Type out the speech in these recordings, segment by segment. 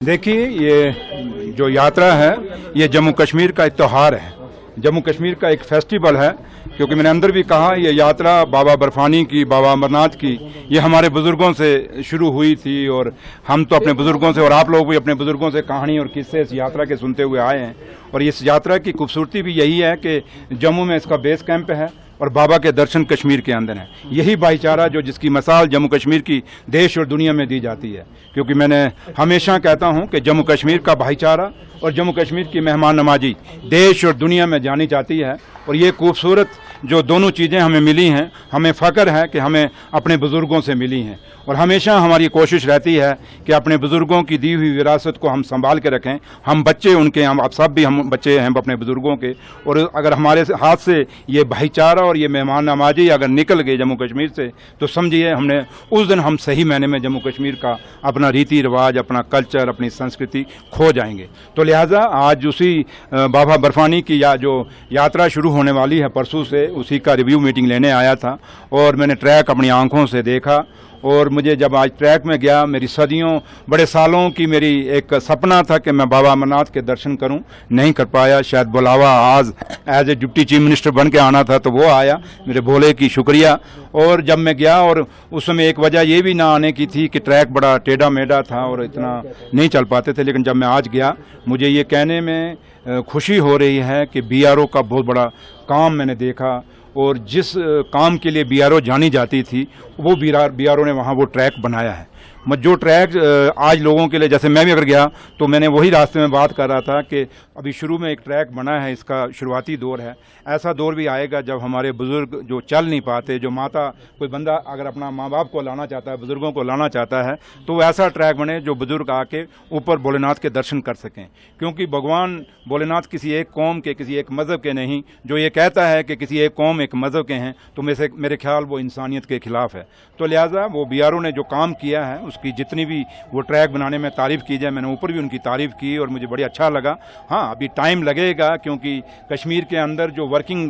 देखिए, ये जो यात्रा है ये जम्मू कश्मीर का एक त्यौहार है, जम्मू कश्मीर का एक फेस्टिवल है। क्योंकि मैंने अंदर भी कहा, ये यात्रा बाबा बर्फानी की, बाबा अमरनाथ की, ये हमारे बुजुर्गों से शुरू हुई थी और हम तो अपने बुजुर्गों से और आप लोग भी अपने बुजुर्गों से कहानी और किस्से इस यात्रा के सुनते हुए आए हैं। और इस यात्रा की खूबसूरती भी यही है कि जम्मू में इसका बेस कैंप है और बाबा के दर्शन कश्मीर के अंदर हैं। यही भाईचारा जो जिसकी मिसाल जम्मू कश्मीर की देश और दुनिया में दी जाती है। क्योंकि मैंने हमेशा कहता हूं कि जम्मू कश्मीर का भाईचारा और जम्मू कश्मीर की मेहमान नवाजी देश और दुनिया में जानी जाती है। और ये खूबसूरत जो दोनों चीज़ें हमें मिली हैं, हमें फ़ख्र है कि हमें अपने बुज़ुर्गों से मिली हैं। और हमेशा हमारी कोशिश रहती है कि अपने बुज़ुर्गों की दी हुई विरासत को हम संभाल के रखें। हम बच्चे उनके, हम आप सब भी हम बच्चे हैं अपने बुज़ुर्गों के। और अगर हमारे हाथ से ये भाईचारा और ये मेहमान नवाजी अगर निकल गई जम्मू कश्मीर से, तो समझिए हमने उस दिन हम सही मायने में जम्मू कश्मीर का अपना रीति रिवाज, अपना कल्चर, अपनी संस्कृति खो जाएंगे। तो लिहाजा आज उसी बाबा बर्फानी की जो यात्रा शुरू होने वाली है परसों से, उसी का रिव्यू मीटिंग लेने आया था। और मैंने ट्रैक अपनी आंखों से देखा। और मुझे जब आज ट्रैक में गया, मेरी सदियों बड़े सालों की मेरी एक सपना था कि मैं बाबा अमरनाथ के दर्शन करूं, नहीं कर पाया। शायद बुलावा आज as a deputy chief minister बन के आना था तो वो आया, मेरे भोले की शुक्रिया। और जब मैं गया, और उस समय एक वजह ये भी ना आने की थी कि ट्रैक बड़ा टेढ़ा मेढ़ा था और इतना नहीं चल पाते थे। लेकिन जब मैं आज गया, मुझे ये कहने में खुशी हो रही है कि बीआरओ का बहुत बड़ा काम मैंने देखा। और जिस काम के लिए बीआरओ जानी जाती थी, वो बीआरओ ने वहाँ वो ट्रैक बनाया है। जो ट्रैक आज लोगों के लिए, जैसे मैं भी अगर गया तो मैंने वही रास्ते में बात कर रहा था कि अभी शुरू में एक ट्रैक बना है, इसका शुरुआती दौर है। ऐसा दौर भी आएगा जब हमारे बुज़ुर्ग जो चल नहीं पाते, जो माता, कोई बंदा अगर अपना माँ बाप को लाना चाहता है, बुज़ुर्गों को लाना चाहता है, तो वो ऐसा ट्रैक बने जो बुज़ुर्ग आके ऊपर भोलेनाथ के दर्शन कर सकें। क्योंकि भगवान भोलेनाथ किसी एक कौम के, किसी एक मज़हब के नहीं। जो ये कहता है कि किसी एक कौम एक मज़हब के हैं, तो मेरे ख्याल वो इंसानियत के खिलाफ है। तो लिहाजा वो बीआरओ ने जो काम किया है, उसकी जितनी भी वो ट्रैक बनाने में तारीफ़ की जाए, मैंने ऊपर भी उनकी तारीफ़ की और मुझे बड़ी अच्छा लगा। हाँ, अभी टाइम लगेगा क्योंकि कश्मीर के अंदर जो वर्किंग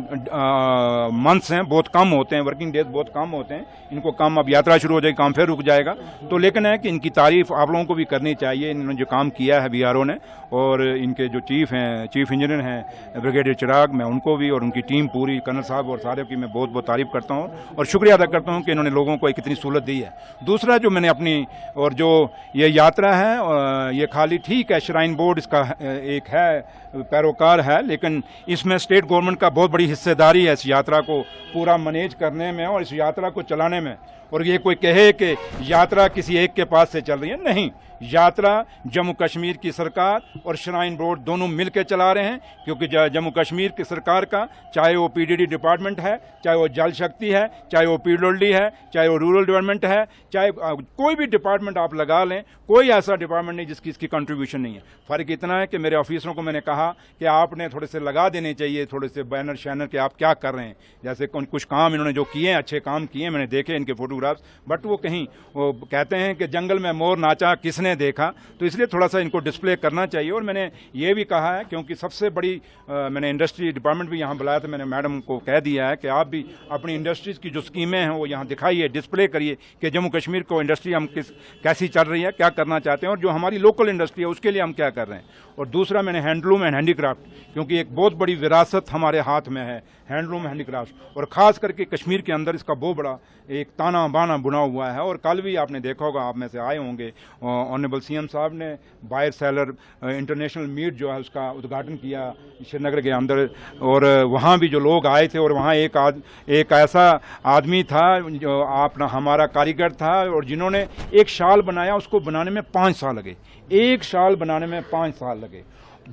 मंथ्स हैं बहुत कम होते हैं, वर्किंग डेज बहुत कम होते हैं। इनको काम, अब यात्रा शुरू हो जाएगी, काम फिर रुक जाएगा। तो लेकिन है कि इनकी तारीफ़ आप लोगों को भी करनी चाहिए, इन्होंने जो काम किया है बीआरओ ने। और इनके जो चीफ इंजीनियर हैं ब्रिगेडियर चिराग, मैं उनको भी और उनकी टीम पूरी, कर्नल साहब और सारे की मैं बहुत बहुत तारीफ़ करता हूँ और शुक्रिया अदा करता हूँ कि इन्होंने लोगों को एक इतनी सहूलत दी है। दूसरा जो मैंने अपनी, और जो ये यात्रा है, ये खाली ठीक है श्राइन बोर्ड इसका एक है, पैरोकार है, लेकिन इसमें स्टेट गवर्नमेंट का बहुत बड़ी हिस्सेदारी है इस यात्रा को पूरा मैनेज करने में और इस यात्रा को चलाने में। और ये कोई कहे कि यात्रा किसी एक के पास से चल रही है, नहीं, यात्रा जम्मू कश्मीर की सरकार और श्राइन बोर्ड दोनों मिलकर चला रहे हैं। क्योंकि जम्मू कश्मीर की सरकार का, चाहे वो पीडीडी डिपार्टमेंट है, चाहे वो जल शक्ति है, चाहे वो पीडब्ल्यूडी है, चाहे वो रूरल डेवलपमेंट है, चाहे कोई भी डिपार्टमेंट आप लगा लें, कोई ऐसा डिपार्टमेंट नहीं जिसकी इसकी कंट्रीब्यूशन नहीं है। फ़र्क इतना है कि मेरे ऑफिसरों को मैंने कहा कि आपने थोड़े से लगा देने चाहिए, थोड़े से बैनर शैनर के आप क्या कर रहे हैं। जैसे कुछ काम इन्होंने जो किए हैं, अच्छे काम किए हैं, मैंने देखे इनके फोटोग्राफ्स, बट वो कहीं वो कहते हैं कि जंगल में मोर नाचा किसने देखा, तो इसलिए थोड़ा सा इनको डिस्प्ले करना चाहिए। और मैंने ये भी कहा है, क्योंकि सबसे बड़ी मैंने इंडस्ट्री डिपार्टमेंट भी यहाँ बुलाया था, मैंने मैडम को कह दिया है कि आप भी अपनी इंडस्ट्रीज़ की जो स्कीमें हैं वो यहाँ दिखाइए, डिस्प्ले करिए कि जम्मू कश्मीर को इंडस्ट्री हम कैसी चल रही है, क्या करना चाहते हैं और जो हमारी लोकल इंडस्ट्री है उसके लिए हम क्या कर रहे हैं। और दूसरा मैंने हैंडलूम एंड हैंडीक्राफ्ट, क्योंकि एक बहुत बड़ी विरासत हमारे हाथ में है हैंडलूम हैंडीक्राफ्ट, और ख़ास करके कश्मीर के अंदर इसका बहुत बड़ा एक ताना बाना बुना हुआ है। और कल भी आपने देखा होगा, आप में से आए होंगे, ऑनरेबल सीएम साहब ने बायर सेलर इंटरनेशनल मीट जो है उसका उद्घाटन किया श्रीनगर के अंदर। और वहाँ भी जो लोग आए थे, और वहाँ एक ऐसा आदमी था जो अपना हमारा कारीगर था, और जिन्होंने एक शाल बनाया, उसको बनाने में 5 साल लगे। एक शाल बनाने में 5 साल लगे।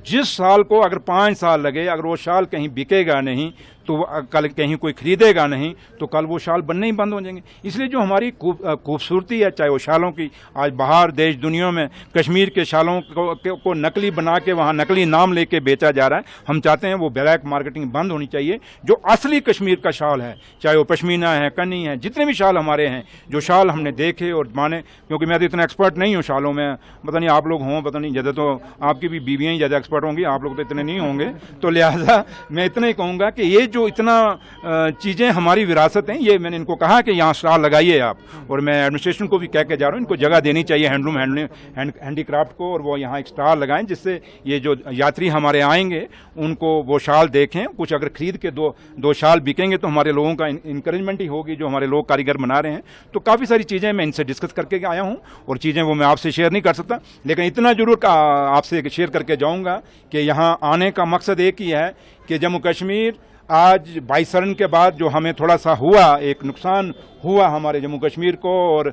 जिस साल को अगर 5 साल लगे, अगर वो शाल कहीं बिकेगा नहीं, तो कल कहीं कोई खरीदेगा नहीं, तो कल वो शाल बनने ही बंद हो जाएंगे। इसलिए जो हमारी खूबसूरती है, चाहे वो शालों की, आज बाहर देश दुनिया में कश्मीर के शालों को नकली बना के वहाँ नकली नाम लेके बेचा जा रहा है। हम चाहते हैं वो ब्लैक मार्केटिंग बंद होनी चाहिए। जो असली कश्मीर का शाल है, चाहे वो पश्मीना है, कनी है, जितने भी शाल हमारे हैं, जो शाल हमने देखे और माने, क्योंकि मैं तो इतना एक्सपर्ट नहीं हूँ शालों में, पता नहीं आप लोग हों, पता नहीं, ज़्यादा तो आपकी भी बीवियाँ ही ज़्यादा एक्सपर्ट होंगी, आप लोग तो इतने नहीं होंगे। तो लिहाजा मैं इतना ही कहूँगा कि ये जो जो इतना चीज़ें हमारी विरासत हैं, ये मैंने इनको कहा कि यहाँ स्टॉल लगाइए आप, और मैं एडमिनिस्ट्रेशन को भी कह के जा रहा हूँ, इनको जगह देनी चाहिए हैंडीक्राफ्ट को, और वो यहाँ एक स्टॉल लगाएं जिससे ये जो यात्री हमारे आएंगे उनको वो शाल देखें। कुछ अगर खरीद के दो शाल बिकेंगे तो हमारे लोगों का इंकरेजमेंट ही होगी, जो हमारे लोग कारीगर बना रहे हैं। तो काफ़ी सारी चीज़ें मैं इनसे डिस्कस करके आया हूँ, और चीज़ें वो मैं आपसे शेयर नहीं कर सकता, लेकिन इतना जरूर आपसे शेयर करके जाऊँगा कि यहाँ आने का मकसद एक ही है कि जम्मू कश्मीर आज 22 के बाद जो हमें थोड़ा सा हुआ, एक नुकसान हुआ हमारे जम्मू कश्मीर को, और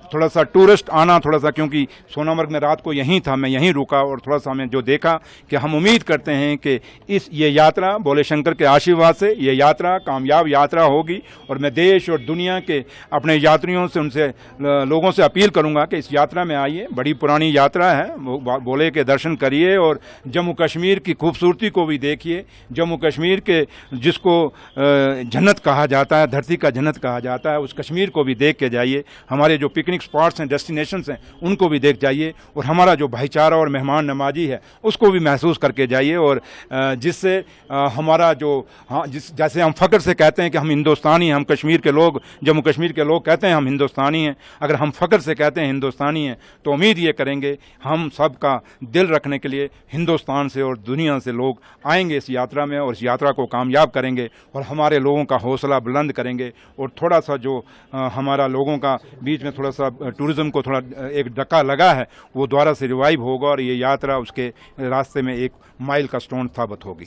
थोड़ा सा टूरिस्ट आना थोड़ा सा, क्योंकि सोनामर्ग में रात को यहीं था, मैं यहीं रुका, और थोड़ा सा हमें जो देखा कि हम उम्मीद करते हैं कि ये यात्रा भोले शंकर के आशीर्वाद से ये यात्रा कामयाब यात्रा होगी। और मैं देश और दुनिया के अपने यात्रियों से, उनसे लोगों से अपील करूंगा कि इस यात्रा में आइए, बड़ी पुरानी यात्रा है, भोले के दर्शन करिए और जम्मू कश्मीर की खूबसूरती को भी देखिए। जम्मू कश्मीर के जिसको जन्नत कहा जाता है, धरती का जन्नत कहा जाता है, उस कश्मीर को भी देख के जाइए। हमारे जो पिकनिक स्पॉट्स हैं, डेस्टिनेशंस हैं, उनको भी देख जाइए, और हमारा जो भाईचारा और मेहमान नवाजी है उसको भी महसूस करके जाइए। और जिससे हमारा जो जैसे हम फ़ख्र से कहते हैं कि हम हिंदुस्तानी हैं, हम कश्मीर के लोग, जम्मू कश्मीर के लोग कहते हैं हम हिंदुस्तानी हैं। अगर हम फ़ख्र से कहते हैं हिंदुस्तानी हैं तो उम्मीद ये करेंगे हम सब का दिल रखने के लिए हिंदुस्तान से और दुनिया से लोग आएंगे इस यात्रा में, और इस यात्रा को कामयाब करेंगे और हमारे लोगों का हौसला बुलंद करेंगे। और थोड़ा सा जो हमारा लोगों का बीच में थोड़ा सा टूरिज़्म को थोड़ा एक धक्का लगा है, वो दोबारा से रिवाइव होगा, और ये यात्रा उसके रास्ते में एक माइल का स्टोन साबित होगी।